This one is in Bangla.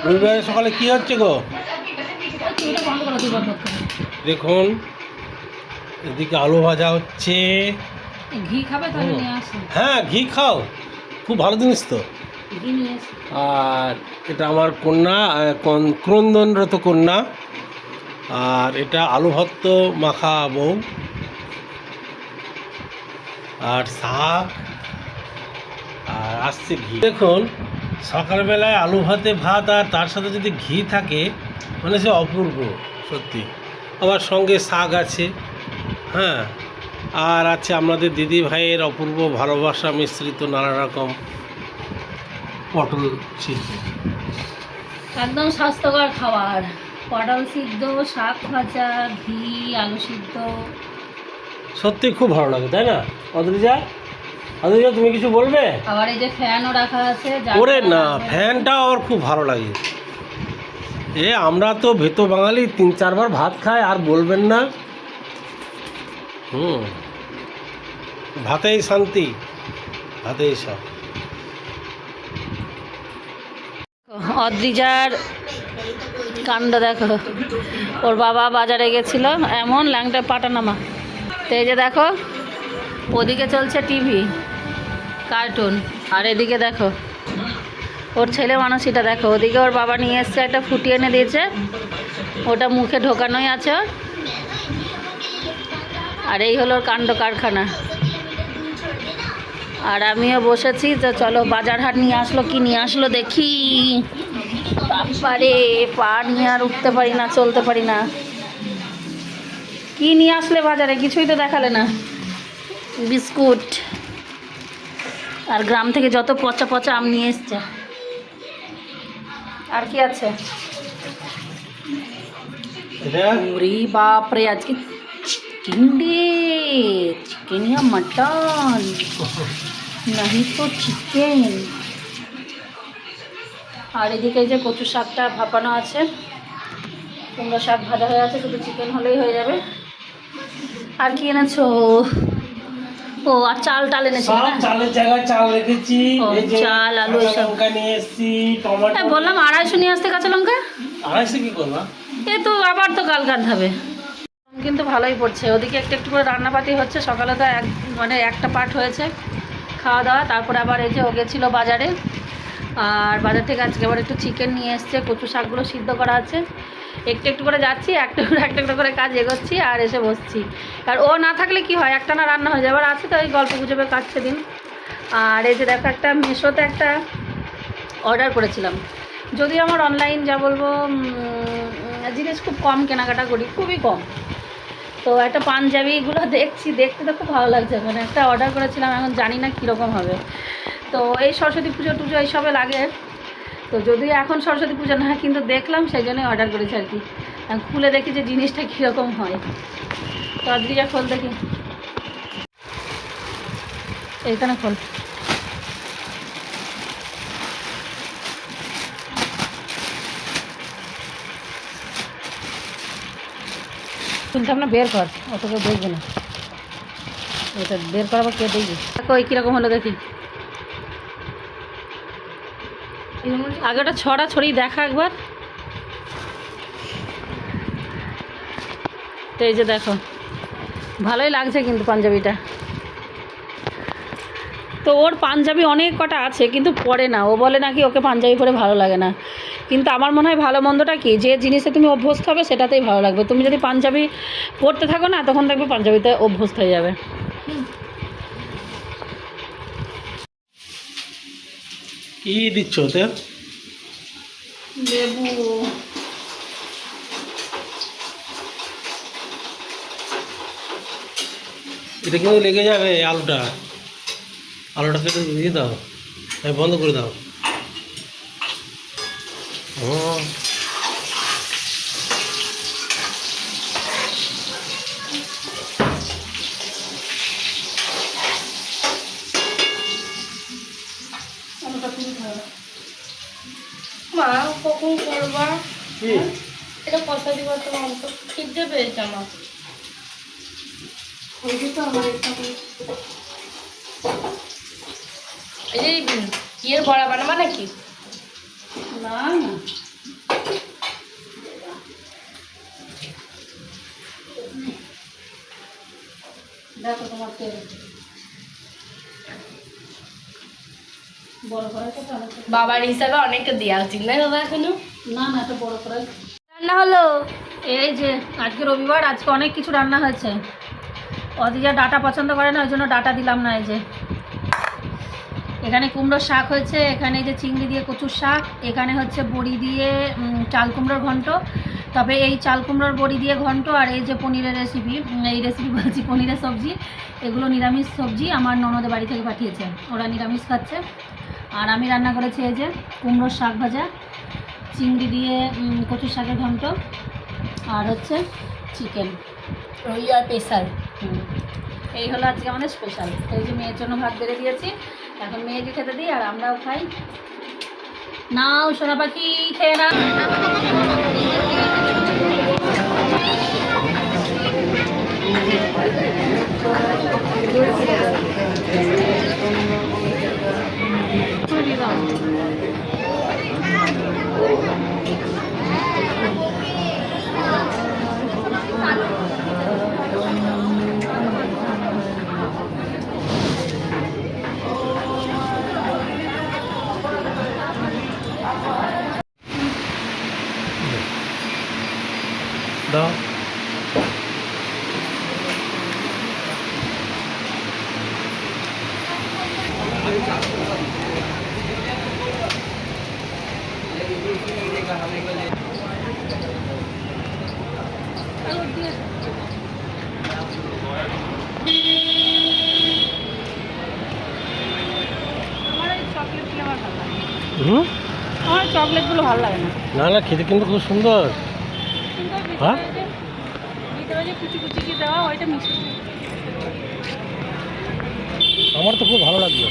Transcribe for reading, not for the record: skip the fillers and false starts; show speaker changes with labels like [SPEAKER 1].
[SPEAKER 1] রবিবারের সকালে কি হচ্ছে গো? দেখুন, এদিকে আলু ভাজা হচ্ছে।
[SPEAKER 2] ঘি খাবে তাহলে নিয়ে আসো।
[SPEAKER 1] হ্যাঁ, ঘি খাও, খুব ভালো জিনিস তো।
[SPEAKER 2] ঘি নিয়ে এসো।
[SPEAKER 1] আর এটা আমার কন্যা, ক্রন্দনরত কন্যা। আর এটা আলু ভর্ত মাখা বউ, আর শাক, আর আসছে ঘি। দেখুন, সকালবেলায় আলু ভাতে ভাত আর তার সাথে যদি ঘি থাকে মানে সে অপূর্ব সত্যি। আবার সঙ্গে শাক আছে, হ্যাঁ, আর আছে আমাদের দিদি ভাইয়ের অপূর্ব ভালোবাসা মিশ্রিত নানা রকম পটল সিদ্ধ।
[SPEAKER 2] একদম স্বাস্থ্যকর খাবার। পটল সিদ্ধ, শাক ভাজা, ঘি, আলু সিদ্ধ।
[SPEAKER 1] সত্যি খুব ভালো লাগে, তাই না অদ্রিজা? অদ্রিজা, তুমি কিছু বলবে?
[SPEAKER 2] আবার এই যে ফ্যানও রাখা আছে।
[SPEAKER 1] ওরে না, ফ্যানটা আমার খুব ভালো লাগে। আমরা তো ভেতো বাঙালি, 3-4 বার ভাত খায়, আর বলবেন না। ভাতেই শান্তি, ভাতেই সব।
[SPEAKER 2] অদ্রিজার কাণ্ড দেখো, ওর বাবা বাজারে গেছিল, এমন ল্যাংটা পাটানামা। তো এই যে দেখো, ওদিকে চলছে টিভি, কার্টুন, আর এদিকে দেখো ওর ছেলে মানুষটা দেখো, ওদিকে ওর বাবা নিয়ে এসছে একটা ফুটি এনে দিয়েছে, ওটা মুখে ঢোকানোই আছে ওর। আর এই হলো ওর কাণ্ড কারখানা। আর আমিও বসেছি, তো চলো বাজার হাট নিয়ে আসলো, কি নিয়ে আসলো দেখি। বাবারে, পা নিয়ে আর উঠতে পারি না, চলতে পারি না। কি নিয়ে আসলে বাজারে? কিছুই তো দেখালে না। বিস্কুট, আর গ্রাম থেকে যত পচা পচা আম নিয়ে এসছে। আর কি আছে? ওরে বাপরে, আজকে চিকেন ডে, চিকেন या मटन, नहीं तो চিকেন। আর এদিকে যে কচু শাকটা ভাপানো আছে, কুমড়ো শাক ভাজা হয়ে আছে, শুধু চিকেন হলেই হয়ে যাবে। আর কি এনেছো? ও, আর চাল টাল এনেছি না?
[SPEAKER 1] চালের জায়গায় চাল রেখেছি,
[SPEAKER 2] চাল, আলু, এসব
[SPEAKER 1] নিয়ে এসেছি, টমেটো।
[SPEAKER 2] বললাম 250 নিয়ে আসতে, কাঁচা লঙ্কা।
[SPEAKER 1] 250 কি করবা?
[SPEAKER 2] এ তো আবার তো কাল কাঁদ হবে। কিন্তু ভালোই পড়ছে। ওদিকে একটু একটু করে রান্নাপাতি হচ্ছে। সকালে তো একটা পার্ট হয়েছে খাওয়া দাওয়া, তারপরে আবার এই যে ও গেছিলো বাজারে, আর বাজার থেকে আজকে আবার একটু চিকেন নিয়ে এসছে, কচু শাকগুলো সিদ্ধ করা আছে। একটু একটু করে যাচ্ছি, একটা একটা করে কাজ এগোচ্ছি, আর এসে বসছি। আর ও না থাকলে কি হয়, একটা না রান্না হয়ে যায়। আবার আছে তো এই গল্প গুজবে কাটছে দিন। আর এই যে দেখো, একটা মিশোতে একটা অর্ডার করেছিলাম। যদিও আমার অনলাইন যা বলবো, জিনিস খুব কম কেনাকাটা করি, খুবই কম। তো একটা পাঞ্জাবিগুলো দেখছি, দেখতে তো খুব ভালো লাগছে। মানে একটা অর্ডার করেছিলাম, এখন জানি না কীরকম হবে। তো এই সরস্বতী পুজো টুজো এইসবে লাগে, তো যদিও এখন সরস্বতী পুজো না, কিন্তু দেখলাম সেই জন্যই অর্ডার করেছি আর কি। খুলে দেখি যে জিনিসটা কীরকম হয়। তো আজকে খোল দেখি, এইখানে খোল। খুলতাম না, বের কর, অত কেউ দেখবে না। এটা বের করা বা কে দেখবে? দেখো এই কীরকম হলো দেখি। আগে ওটা ছড়া ছড়িয়ে দেখা একবার। তো এই যে দেখো, ভালোই লাগছে কিন্তু পাঞ্জাবিটা। তো ওর পাঞ্জাবি অনেক কটা আছে, কিন্তু পরে না। ও বলে নাকি ওকে পাঞ্জাবি পরে ভালো লাগে না। কিন্তু আমার মনে হয় ভালো মন্দটা কি, যে জিনিসে তুমি অভ্যস্ত হবে সেটাতেই ভালো লাগবে। তুমি যদি পাঞ্জাবি পরতে থাকো না, তখন দেখবে পাঞ্জাবিতে অভ্যস্ত হয়ে যাবে।
[SPEAKER 1] কি দিচ্ছ ওতে?
[SPEAKER 2] লেবু।
[SPEAKER 1] এটা কিন্তু লেগে যাবে, আলুটা কেটে দিয়ে দাও, বন্ধ করে দাও।
[SPEAKER 3] মা কখন করবা? এটা কথা দিবা, তোমার তো খিদে পেয়েছে আমার। এই যে ইয়ের বড়া বানাবা নাকি?
[SPEAKER 2] না না, দেখো তোমার তেল বড় কড়াই তো ভালো।
[SPEAKER 3] বাবার হিসাবে অনেকটা দেওয়া উচিত না দাদা এখনো?
[SPEAKER 2] না না, এটা বড় কড়াই।
[SPEAKER 3] রান্না হলো।
[SPEAKER 2] এই যে আজকে রবিবার, আজকে অনেক কিছু রান্না হয়েছে। অদিজা ডাটা পছন্দ করে না, ওই জন্য ডাটা দিলাম না। এই যে এখানে কুমড়োর শাক হয়েছে, এখানে এই যে চিংড়ি দিয়ে কচুর শাক, এখানে হচ্ছে বড়ি দিয়ে চাল কুমড়োর ঘন্ট। তবে এই চাল কুমড়োর বড়ি দিয়ে ঘন্ট আর এই যে পনিরের রেসিপি, এই রেসিপি বলছি পনিরের সবজি, এগুলো নিরামিষ সবজি আমার ননদের বাড়ি থেকে পাঠিয়েছে, ওরা নিরামিষ খাচ্ছে। আর আমি রান্না করেছি এই যে কুমড়োর শাক ভাজা, চিংড়ি দিয়ে কচুর শাকের ঘন্ট, আর হচ্ছে চিকেন।
[SPEAKER 3] রবিবার স্পেশাল।
[SPEAKER 2] এই হলো আজকে আমাদের স্পেশাল। এই যে মেয়ের জন্য ভাত বেড়ে দিয়েছি, এখন মেয়েকে খেতে দিই আর আমরাও খাই। নাও সোনা পাখি, খেয়ে না।
[SPEAKER 1] দাও।
[SPEAKER 2] আমার এই চকলেটগুলো আমার ভালো লাগে,
[SPEAKER 1] হুম,
[SPEAKER 2] আমার চকলেটগুলো ভালো লাগে না।
[SPEAKER 1] না না, খেতে কিন্তু খুব সুন্দর।
[SPEAKER 2] কিন্তু ওই
[SPEAKER 1] হ্যাঁ?
[SPEAKER 2] ভিতরে যে কুচি কুচি কি দেওয়া, ওইটা মিষ্টি।
[SPEAKER 1] আমার তো খুব ভালো লাগলো।